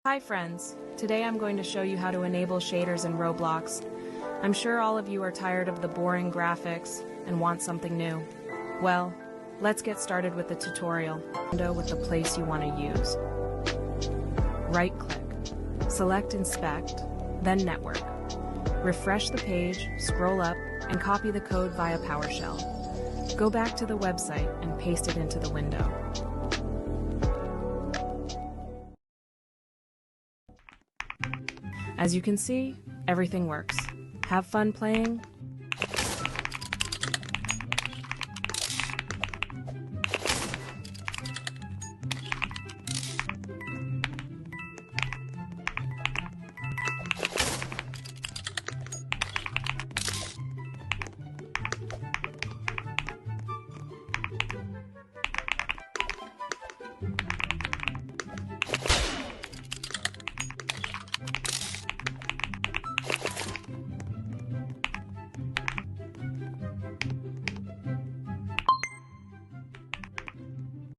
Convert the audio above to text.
Hi friends, today I'm going to show you how to enable shaders in Roblox. I'm sure all of you are tired of the boring graphics and want something new. Well, let's get started with the tutorial. Window with the place you want to use. Right-click, select Inspect, then Network. Refresh the page, scroll up, and copy the code via PowerShell. Go back to the website and paste it into the window. As you can see, everything works. Have fun playing